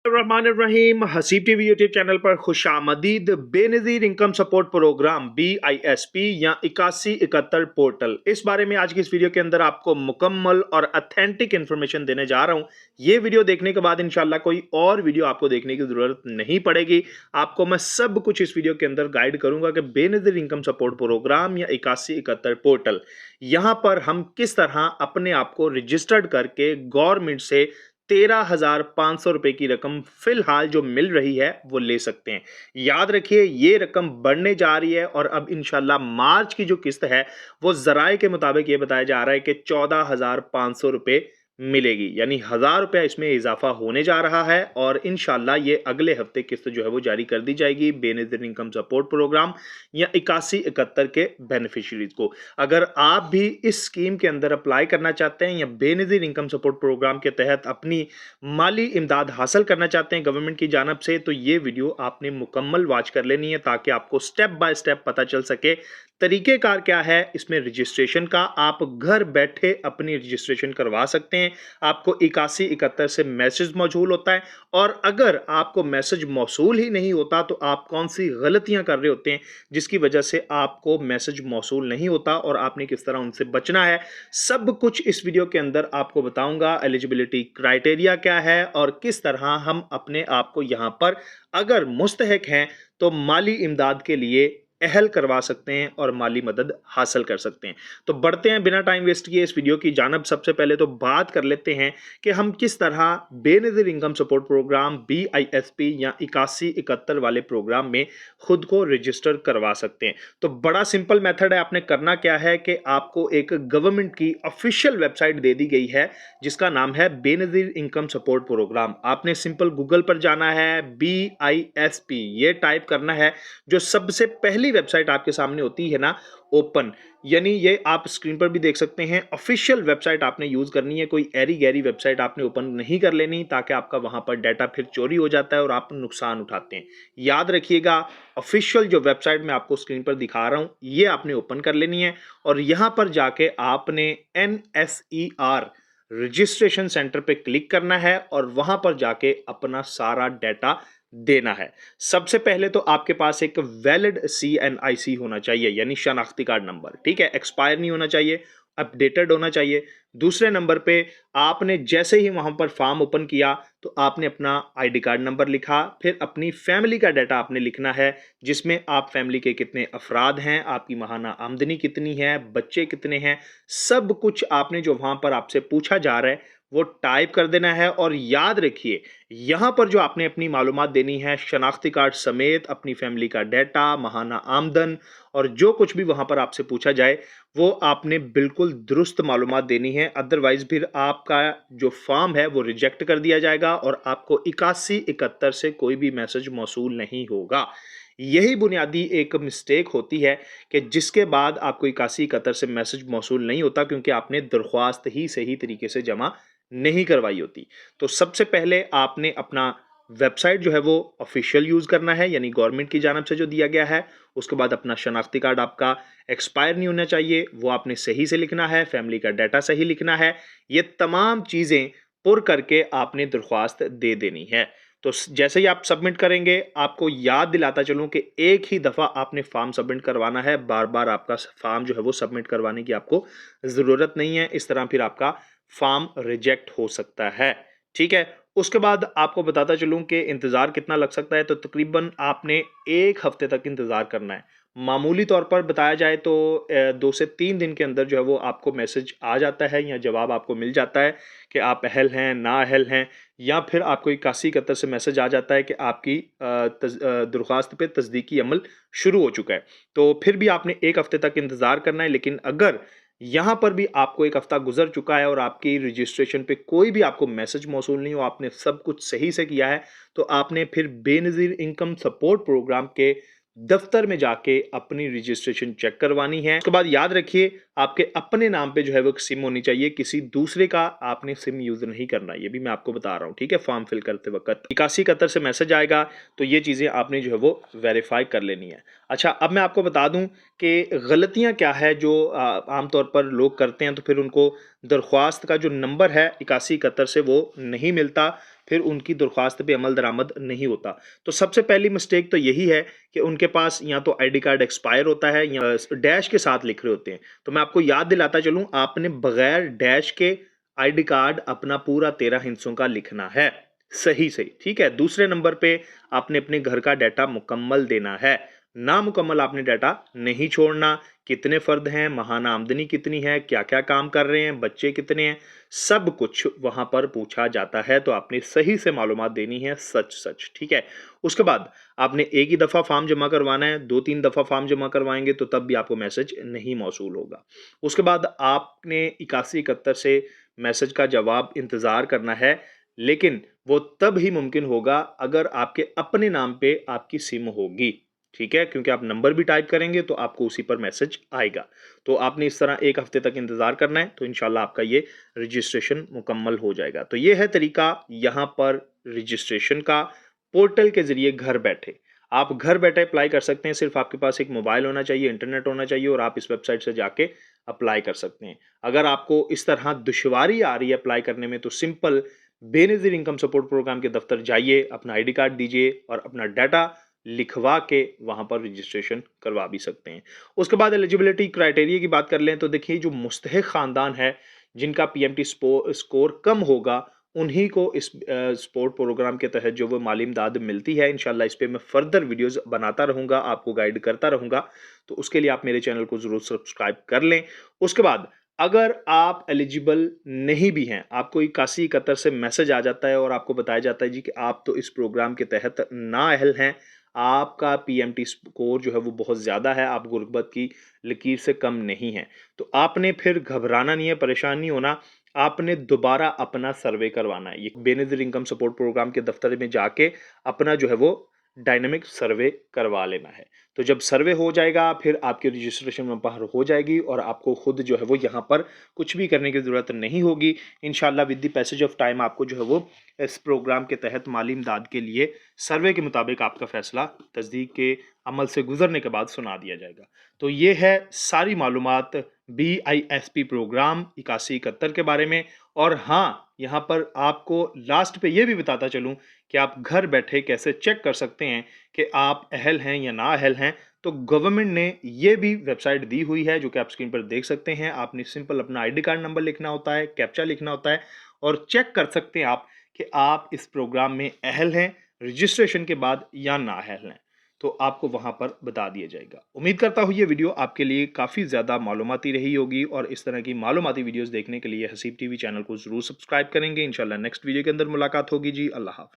रहीम Haseeb TV YouTube channel पर खुशामदीद। Benazir income support program BISP या 8171 पोर्टल, इस बारे में आज की इस वीडियो के अंदर आपको मुकम्मल और अथेंटिक इन्फॉर्मेशन देने जा रहा हूं। ये वीडियो देखने के बाद इंशाल्लाह कोई और वीडियो आपको देखने की जरूरत नहीं पड़ेगी। आपको मैं सब कुछ इस वीडियो के अंदर गाइड करूंगा कि बेनज़ीर इनकम सपोर्ट प्रोग्राम या 8171 पोर्टल, यहां पर हम किस तरह अपने आप को रजिस्टर्ड करके गवर्नमेंट से 13,500 रुपए की रकम फिलहाल जो मिल रही है वो ले सकते हैं। याद रखिए, ये रकम बढ़ने जा रही है और अब इंशाल्लाह मार्च की जो किस्त है वो जराए के मुताबिक ये बताया जा रहा है कि 14,500 रुपए मिलेगी, यानी 1,000 रुपया इसमें इजाफा होने जा रहा है और इंशाल्लाह ये अगले हफ्ते किस्त जो है वो जारी कर दी जाएगी बेनज़ीर इनकम सपोर्ट प्रोग्राम या 8171 के बेनिफिशियरीज को। अगर आप भी इस स्कीम के अंदर अप्लाई करना चाहते हैं या बेनज़ीर इनकम सपोर्ट प्रोग्राम के तहत अपनी माली इमदाद हासिल करना चाहते हैं गवर्नमेंट की जानब से, तो ये वीडियो आपने मुकम्मल वॉच कर लेनी है ताकि आपको स्टेप बाय स्टेप पता चल सके तरीकेकार क्या है इसमें रजिस्ट्रेशन का। आप घर बैठे अपनी रजिस्ट्रेशन करवा सकते हैं। आपको 8171 से मैसेज मौसूल होता है और अगर आपको मैसेज मौसूल ही नहीं होता तो आप कौन सी गलतियां कर रहे होते हैं जिसकी वजह से आपको मैसेज मौसूल नहीं होता और आपने किस तरह उनसे बचना है, सब कुछ इस वीडियो के अंदर आपको बताऊंगा। एलिजिबिलिटी क्राइटेरिया क्या है और किस तरह हम अपने आप को यहां पर अगर मुस्तहिक हैं तो माली इमदाद के लिए अहल करवा सकते हैं और माली मदद हासिल कर सकते हैं। तो बढ़ते हैं बिना टाइम वेस्ट किए इस वीडियो की जानब। सबसे पहले तो बात कर लेते हैं कि हम किस तरह Benazir income support program BISP या 8171 वाले प्रोग्राम में खुद को रजिस्टर करवा सकते हैं। तो बड़ा सिंपल मेथड है। आपने करना क्या है कि आपको एक गवर्नमेंट की ऑफिशियल वेबसाइट दे दी गई है जिसका नाम है बेनज़ीर इनकम सपोर्ट प्रोग्राम। आपने सिंपल गूगल पर जाना है, BISP ये टाइप करना है। जो सबसे पहली वेबसाइट आपके सामने होती है ना ओपन, यानी ये आप स्क्रीन पर भी देख सकते हैं, ऑफिशियल वेबसाइट आपने यूज करनी है। कोई एरी गैरी वेबसाइट आपने ओपन नहीं कर लेनी ताकि आपका वहां पर डाटा फिर चोरी हो जाता है और आप नुकसान उठाते हैं। याद रखिएगा, ऑफिशियल जो वेबसाइट मैं आपको स्क्रीन पर दिखा रहा हूं ये आपने ओपन कर लेनी है और यहां पर जाके आपने NSER रजिस्ट्रेशन सेंटर पे क्लिक करना है और वहां पर जाके अपना सारा डाटा देना है। सबसे पहले तो आपके पास एक वैलिड CNIC होना चाहिए, यानी शनाख्ती कार्ड नंबर, ठीक है। एक्सपायर नहीं होना चाहिए, अपडेटेड होना चाहिए। दूसरे नंबर पे आपने जैसे ही वहां पर फॉर्म ओपन किया तो आपने अपना ID कार्ड नंबर लिखा, फिर अपनी फैमिली का डाटा आपने लिखना है जिसमें आप फैमिली के कितने अफराद हैं, आपकी माहाना आमदनी कितनी है, बच्चे कितने हैं, सब कुछ आपने जो वहां पर आपसे पूछा जा रहा है वो टाइप कर देना है। और याद रखिए, यहां पर जो आपने अपनी मालूमात देनी है शनाख्ती कार्ड समेत अपनी फैमिली का डाटा, माहाना आमदन और जो कुछ भी वहां पर आपसे पूछा जाए वो आपने बिल्कुल दुरुस्त मालूमात देनी है। अदरवाइज फिर आपका जो फॉर्म है वो रिजेक्ट कर दिया जाएगा और आपको 8171 से कोई भी मैसेज मौसूल नहीं होगा। यही बुनियादी एक मिस्टेक होती है कि जिसके बाद आपको 8171 से मैसेज मौसूल नहीं होता क्योंकि आपने दरख्वास्त ही सही तरीके से जमा नहीं करवाई होती। तो सबसे पहले आपने अपना वेबसाइट जो है वो ऑफिशियल यूज करना है, यानी गवर्नमेंट की जानब से जो दिया गया है। उसके बाद अपना शनाख्ती कार्ड आपका एक्सपायर नहीं होना चाहिए, वो आपने सही से लिखना है, फैमिली का डाटा सही लिखना है। ये तमाम चीजें पुर करके आपने दरख्वास्त दे देनी है। तो जैसे ही आप सबमिट करेंगे, आपको याद दिलाता चलूं कि एक ही दफा आपने फॉर्म सबमिट करवाना है, बार बार आपका फॉर्म जो है वो सबमिट करवाने की आपको जरूरत नहीं है। इस तरह फिर आपका फॉर्म रिजेक्ट हो सकता है, ठीक है। उसके बाद आपको बताता चलूं कि इंतजार कितना लग सकता है। तो तकरीबन आपने 1 हफ्ते तक इंतजार करना है। मामूली तौर पर बताया जाए तो 2 से 3 दिन के अंदर जो है वो आपको मैसेज आ जाता है या जवाब आपको मिल जाता है कि आप अहल हैं, ना अहल हैं, या फिर आपको 8171 से मैसेज आ जाता है कि आपकी दरख्वास्त पे तस्दीकी अमल शुरू हो चुका है। तो फिर भी आपने 1 हफ्ते तक इंतजार करना है। लेकिन अगर यहां पर भी आपको 1 हफ्ता गुजर चुका है और आपकी रजिस्ट्रेशन पे कोई भी आपको मैसेज मौसूल नहीं हो, आपने सब कुछ सही से किया है, तो आपने फिर बेनज़ीर इनकम सपोर्ट प्रोग्राम के दफ्तर में जाके अपनी रजिस्ट्रेशन चेक करवानी है। उसके बाद याद रखिए, आपके अपने नाम पे जो है वो एक सिम होनी चाहिए, किसी दूसरे का आपने सिम यूज नहीं करना। ये भी मैं आपको बता रहा हूँ, ठीक है। फॉर्म फिल करते वक्त 8171 से मैसेज आएगा तो ये चीजें आपने जो है वो वेरीफाई कर लेनी है। अच्छा, अब मैं आपको बता दूं कि गलतियां क्या है जो आमतौर पर लोग करते हैं, तो फिर उनको दरख्वास्त का जो नंबर है 8171 से वो नहीं मिलता, फिर उनकी दरख्वास्त पे अमल दरामद नहीं होता। तो सबसे पहली मिस्टेक तो यही है कि उनके पास या तो आईडी कार्ड एक्सपायर होता है या डैश के साथ लिख रहे होते हैं। तो मैं आपको याद दिलाता चलूँ, आपने बगैर डैश के आईडी कार्ड अपना पूरा 13 हिस्सों का लिखना है, सही सही, ठीक है। दूसरे नंबर पे आपने अपने घर का डाटा मुकम्मल देना है, नामुकम्मल आपने डाटा नहीं छोड़ना। कितने फर्द हैं, माहाना आमदनी कितनी है, क्या क्या काम कर रहे हैं, बच्चे कितने हैं, सब कुछ वहां पर पूछा जाता है। तो आपने सही से मालूमात देनी है, सच सच, ठीक है। उसके बाद आपने एक ही दफा फॉर्म जमा करवाना है, 2-3 दफा फॉर्म जमा करवाएंगे तो तब भी आपको मैसेज नहीं मौसूल होगा। उसके बाद आपने 8171 से मैसेज का जवाब इंतजार करना है, लेकिन वो तब ही मुमकिन होगा अगर आपके अपने नाम पे आपकी सिम होगी, ठीक है, क्योंकि आप नंबर भी टाइप करेंगे तो आपको उसी पर मैसेज आएगा। तो आपने इस तरह 1 हफ्ते तक इंतजार करना है, तो इंशाल्लाह आपका ये रजिस्ट्रेशन मुकम्मल हो जाएगा। तो ये है तरीका यहाँ पर रजिस्ट्रेशन का, पोर्टल के जरिए घर बैठे। आप घर बैठे अप्लाई कर सकते हैं, सिर्फ आपके पास एक मोबाइल होना चाहिए, इंटरनेट होना चाहिए और आप इस वेबसाइट से जाके अप्लाई कर सकते हैं। अगर आपको इस तरह दुश्वारी आ रही है अप्लाई करने में, तो simple Benazir income support program के दफ्तर जाइए, अपना आईडी कार्ड दीजिए और अपना डाटा लिखवा के वहां पर रजिस्ट्रेशन करवा भी सकते हैं। उसके बाद एलिजिबिलिटी क्राइटेरिया की बात कर लें तो देखिए, जो मुस्तहिक खानदान है, जिनका पीएमटी स्कोर कम होगा, उन्हीं को इस स्पोर्ट प्रोग्राम के तहत जो वो माली इमदाद मिलती है। इंशाल्लाह इस पे मैं फर्दर वीडियोस बनाता रहूंगा, आपको गाइड करता रहूंगा, तो उसके लिए आप मेरे चैनल को जरूर सब्सक्राइब कर लें। उसके बाद अगर आप एलिजिबल नहीं भी हैं, आपको 8171 से मैसेज आ जाता है और आपको बताया जाता है जी कि आप तो इस प्रोग्राम के तहत नाअहल हैं, आपका पीएमटी स्कोर जो है वो बहुत ज़्यादा है, आप गुर्बत की लकीर से कम नहीं हैं, तो आपने फिर घबराना नहीं है, परेशान नहीं होना। आपने दोबारा अपना सर्वे करवाना है। ये बेनज़ीर इनकम सपोर्ट प्रोग्राम के दफ्तर में जाके अपना जो है वो डायनामिक सर्वे करवा लेना है। तो जब सर्वे हो जाएगा, फिर आपकी रजिस्ट्रेशन में बाहर हो जाएगी और आपको खुद जो है वो यहाँ पर कुछ भी करने की ज़रूरत नहीं होगी। इंशाल्लाह with the passage of time आपको जो है वो इस प्रोग्राम के तहत माली इमदाद के लिए सर्वे के मुताबिक आपका फैसला तस्दीक के अमल से गुजरने के बाद सुना दिया जाएगा। तो ये है सारी मालूमात BISP प्रोग्राम 8171 के बारे में। और हाँ, यहाँ पर आपको लास्ट पे ये भी बताता चलूँ कि आप घर बैठे कैसे चेक कर सकते हैं कि आप अहल हैं या ना अहल हैं। तो गवर्नमेंट ने ये भी वेबसाइट दी हुई है, जो कि आप स्क्रीन पर देख सकते हैं। आपने सिंपल अपना आईडी कार्ड नंबर लिखना होता है, कैप्चा लिखना होता है और चेक कर सकते हैं आप कि आप इस प्रोग्राम में अहल हैं रजिस्ट्रेशन के बाद या ना अहल हैं। तो आपको वहां पर बता दिया जाएगा। उम्मीद करता हूँ ये वीडियो आपके लिए काफ़ी ज़्यादा मालूमाती रही होगी और इस तरह की मालूमाती वीडियोस देखने के लिए हसीब टीवी चैनल को ज़रूर सब्सक्राइब करेंगे। इंशाल्लाह नेक्स्ट वीडियो के अंदर मुलाकात होगी जी। अल्लाह हाफ़िज़।